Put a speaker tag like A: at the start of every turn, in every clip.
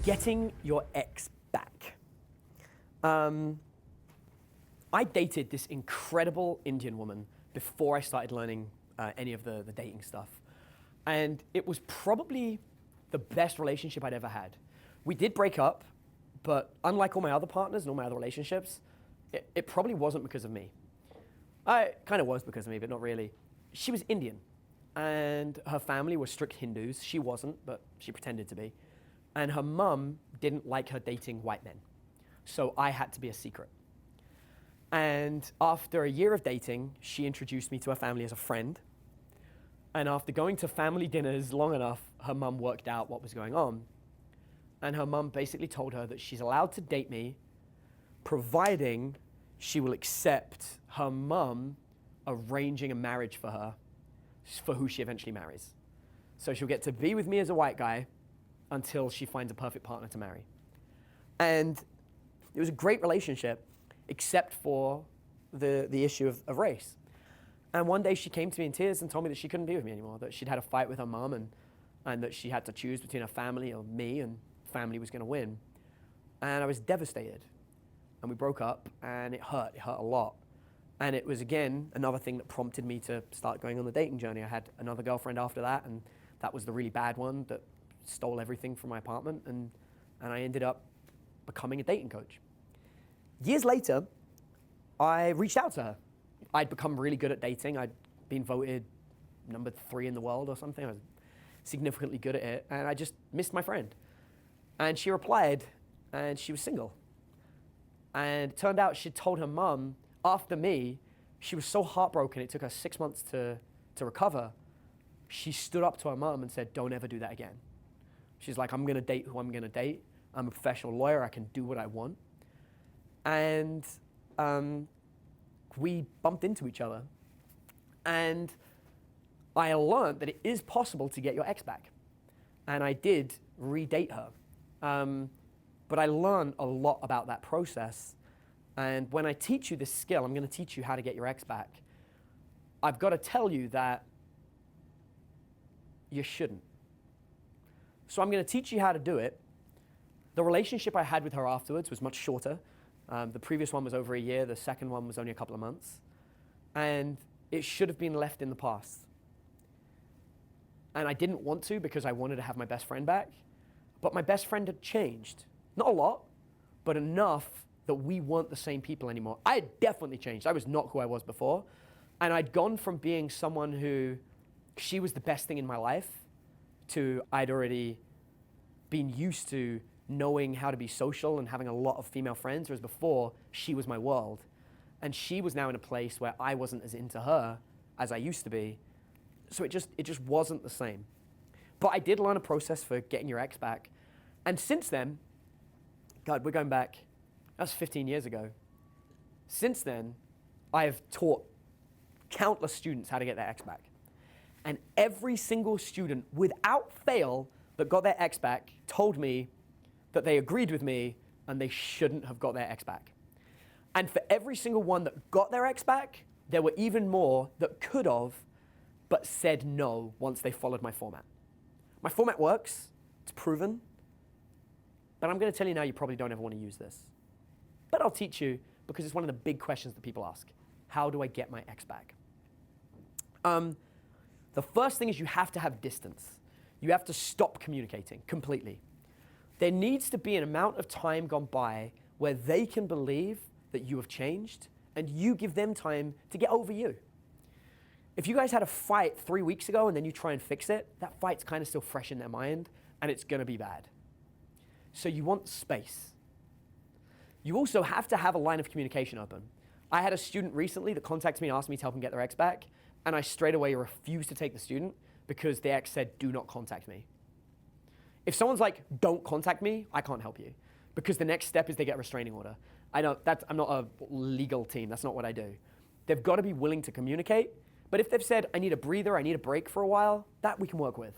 A: Getting your ex back. I dated this incredible Indian woman before I started learning any of the dating stuff. And it was probably the best relationship I'd ever had. We did break up, but unlike all my other partners and all my other relationships, it probably wasn't because of me. It kind of was because of me, but not really. She was Indian, and her family were strict Hindus. She wasn't, but she pretended to be. And her mum didn't like her dating white men. So I had to be a secret. And after a year of dating, she introduced me to her family as a friend. And after going to family dinners long enough, her mum worked out what was going on. And her mum basically told her that she's allowed to date me, providing she will accept her mum arranging a marriage for her, for who she eventually marries. So she'll get to be with me as a white guy until she finds a perfect partner to marry. And it was a great relationship, except for the issue of race. And one day she came to me in tears and told me that she couldn't be with me anymore, that she'd had a fight with her mom and that she had to choose between her family or me, and family was gonna win. And I was devastated. And we broke up, and it hurt a lot. And it was, again, another thing that prompted me to start going on the dating journey. I had another girlfriend after that, and that was the really bad one that stole everything from my apartment, and I ended up becoming a dating coach. Years later, I reached out to her. I'd become really good at dating. I'd been voted number 3 in the world or something. I was significantly good at it, and I just missed my friend. And she replied, and she was single. And it turned out she'd told her mum, after me, she was so heartbroken, it took her 6 months to recover. She stood up to her mum and said, don't ever do that again. She's like, I'm gonna date who I'm gonna date. I'm a professional lawyer, I can do what I want. And we bumped into each other. And I learned that it is possible to get your ex back. And I did redate her. But I learned a lot about that process. And when I teach you this skill, I'm gonna teach you how to get your ex back. I've gotta tell you that you shouldn't. So I'm gonna teach you how to do it. The relationship I had with her afterwards was much shorter. The previous one was over a year, the second one was only a couple of months. And it should have been left in the past. And I didn't want to because I wanted to have my best friend back. But my best friend had changed. Not a lot, but enough that we weren't the same people anymore. I had definitely changed. I was not who I was before. And I'd gone from being someone who, she was the best thing in my life, to I'd already been used to knowing how to be social and having a lot of female friends, whereas before, she was my world. And she was now in a place where I wasn't as into her as I used to be. So it just wasn't the same. But I did learn a process for getting your ex back. And since then, God, we're going back, that's 15 years ago. Since then, I have taught countless students how to get their ex back. And every single student, without fail, that got their ex back told me that they agreed with me and they shouldn't have got their ex back. And for every single one that got their ex back, there were even more that could have, but said no once they followed my format. My format works, it's proven, but I'm gonna tell you now you probably don't ever wanna use this. But I'll teach you because it's one of the big questions that people ask. How do I get my ex back? The first thing is you have to have distance. You have to stop communicating completely. There needs to be an amount of time gone by where they can believe that you have changed and you give them time to get over you. If you guys had a fight 3 weeks ago and then you try and fix it, that fight's kind of still fresh in their mind and it's gonna be bad. So you want space. You also have to have a line of communication open. I had a student recently that contacted me and asked me to help them get their ex back, and I straight away refused to take the student because the ex said, do not contact me. If someone's like, don't contact me, I can't help you. Because the next step is they get a restraining order. I'm not a legal team, that's not what I do. They've got to be willing to communicate, but if they've said, I need a breather, I need a break for a while, that we can work with.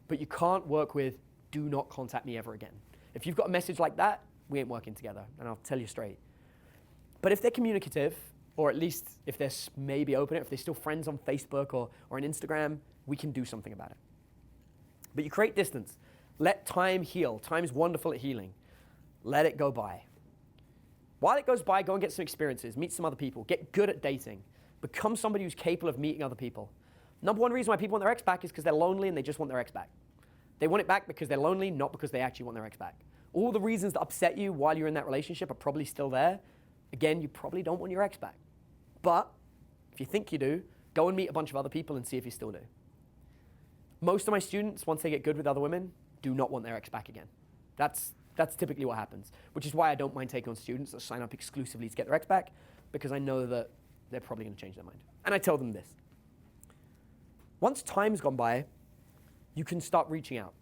A: But you can't work with, do not contact me ever again. If you've got a message like that, we ain't working together, and I'll tell you straight. But if they're communicative, or at least if they're maybe open, if they're still friends on Facebook or on Instagram, we can do something about it. But you create distance. Let time heal. Time's wonderful at healing. Let it go by. While it goes by, go and get some experiences, meet some other people, get good at dating, become somebody who's capable of meeting other people. Number one reason why people want their ex back is because they're lonely and they just want their ex back. They want it back because they're lonely, not because they actually want their ex back. All the reasons that upset you while you're in that relationship are probably still there. Again, you probably don't want your ex back. But if you think you do, go and meet a bunch of other people and see if you still do. Most of my students, once they get good with other women, do not want their ex back again. That's typically what happens, which is why I don't mind taking on students that sign up exclusively to get their ex back, because I know that they're probably going to change their mind. And I tell them this. Once time's gone by, you can start reaching out.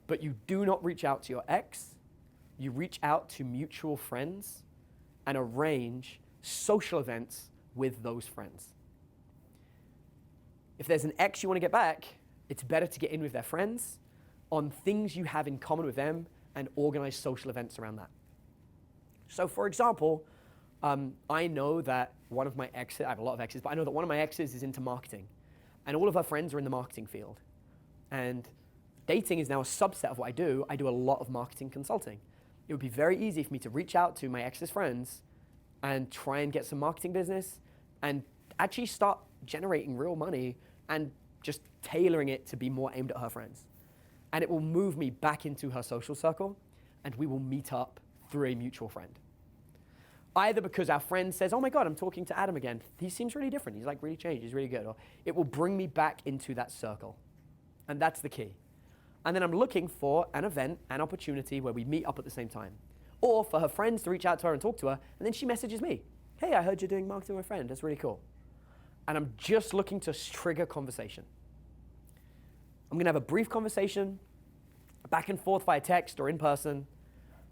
A: But you do not reach out to your ex. You reach out to mutual friends and arrange social events with those friends. If there's an ex you want to get back, it's better to get in with their friends on things you have in common with them and organize social events around that. So for example, I know that one of my exes, I have a lot of exes, but I know that one of my exes is into marketing. And all of her friends are in the marketing field. And dating is now a subset of what I do. I do a lot of marketing consulting. It would be very easy for me to reach out to my ex's friends and try and get some marketing business and actually start generating real money and just tailoring it to be more aimed at her friends. And it will move me back into her social circle, and we will meet up through a mutual friend. Either because our friend says, oh my God, I'm talking to Adam again. He seems really different. He's like really changed. He's really good. Or it will bring me back into that circle. And that's the key. And then I'm looking for an event, an opportunity where we meet up at the same time. Or for her friends to reach out to her and talk to her, and then she messages me. Hey, I heard you're doing marketing with a friend. That's really cool. And I'm just looking to trigger conversation. I'm going to have a brief conversation, back and forth via text or in person,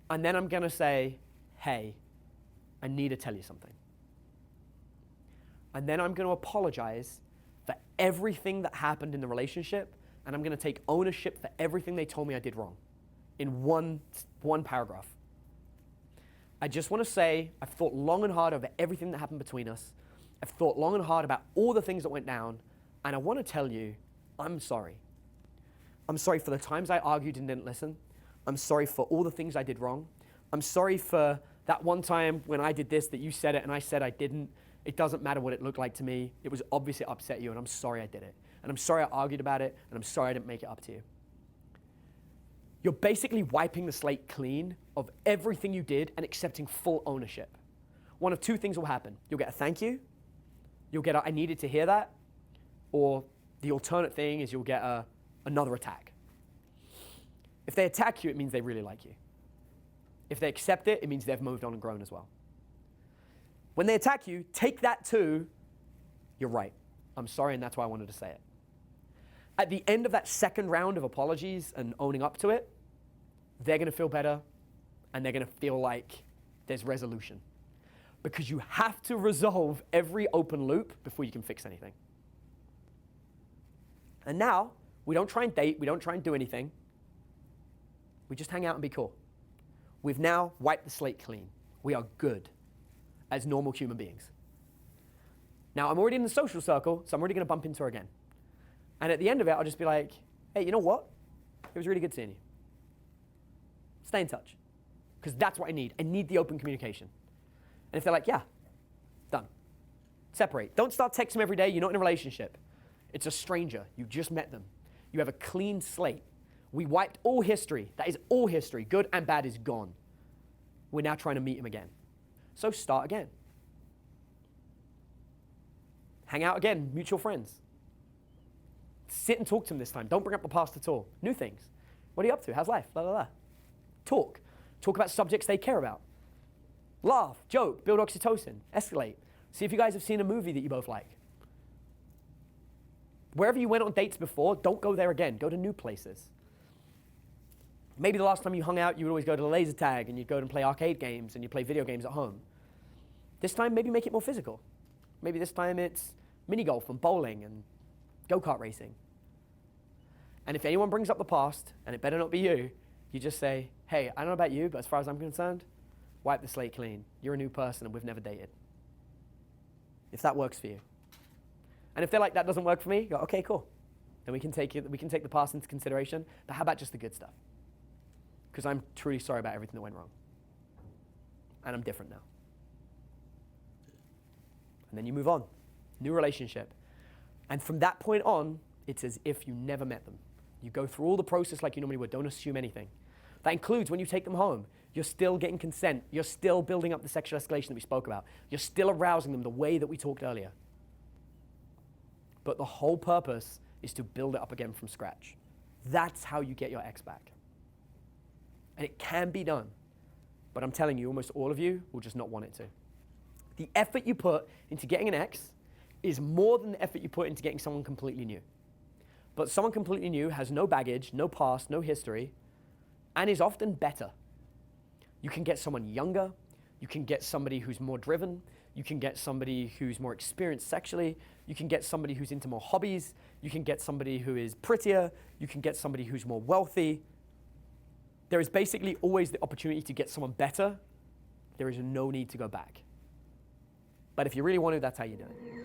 A: and then I'm going to say, hey, I need to tell you something. And then I'm going to apologize for everything that happened in the relationship, and I'm going to take ownership for everything they told me I did wrong in one paragraph. I just want to say I've thought long and hard over everything that happened between us. I've thought long and hard about all the things that went down, and I want to tell you, I'm sorry. I'm sorry for the times I argued and didn't listen. I'm sorry for all the things I did wrong. I'm sorry for that one time when I did this that you said it and I said I didn't. It doesn't matter what it looked like to me. It was obviously upset you, and I'm sorry I did it. And I'm sorry I argued about it, and I'm sorry I didn't make it up to you. You're basically wiping the slate clean of everything you did and accepting full ownership. One of two things will happen. You'll get a thank you. You'll get a I needed to hear that. Or the alternate thing is you'll get another attack. If they attack you, it means they really like you. If they accept it, it means they've moved on and grown as well. When they attack you, take that to, you're right. I'm sorry, and that's why I wanted to say it. At the end of that second round of apologies and owning up to it, they're going to feel better, and they're going to feel like there's resolution. Because you have to resolve every open loop before you can fix anything. And now, we don't try and date, we don't try and do anything. We just hang out and be cool. We've now wiped the slate clean. We are good as normal human beings. Now, I'm already in the social circle, so I'm already going to bump into her again. And at the end of it, I'll just be like, hey, you know what? It was really good seeing you. Stay in touch. Because that's what I need. I need the open communication. And if they're like, yeah, done. Separate. Don't start texting them every day. You're not in a relationship. It's a stranger. You just met them. You have a clean slate. We wiped all history. That is all history. Good and bad is gone. We're now trying to meet him again. So start again. Hang out again, mutual friends. Sit and talk to them this time. Don't bring up the past at all. New things. What are you up to? How's life? Blah, blah, blah. Talk. Talk about subjects they care about. Laugh, joke, build oxytocin, escalate. See if you guys have seen a movie that you both like. Wherever you went on dates before, don't go there again. Go to new places. Maybe the last time you hung out, you would always go to the laser tag and you'd go and play arcade games and you'd play video games at home. This time, maybe make it more physical. Maybe this time it's mini golf and bowling and go-kart racing. And if anyone brings up the past, and it better not be you, you just say, hey, I don't know about you, but as far as I'm concerned, wipe the slate clean. You're a new person and we've never dated. If that works for you. And if they're like, that doesn't work for me, go, okay, cool. then we can take the past into consideration. But how about just the good stuff? Because I'm truly sorry about everything that went wrong. And I'm different now. And then you move on. New relationship. And from that point on, it's as if you never met them. You go through all the process like you normally would. Don't assume anything. That includes when you take them home. You're still getting consent. You're still building up the sexual escalation that we spoke about. You're still arousing them the way that we talked earlier. But the whole purpose is to build it up again from scratch. That's how you get your ex back. And it can be done. But I'm telling you, almost all of you will just not want it to. The effort you put into getting an ex is more than the effort you put into getting someone completely new. But someone completely new has no baggage, no past, no history, and is often better. You can get someone younger, you can get somebody who's more driven, you can get somebody who's more experienced sexually, you can get somebody who's into more hobbies, you can get somebody who is prettier, you can get somebody who's more wealthy. There is basically always the opportunity to get someone better. There is no need to go back. But if you really want to, that's how you do it.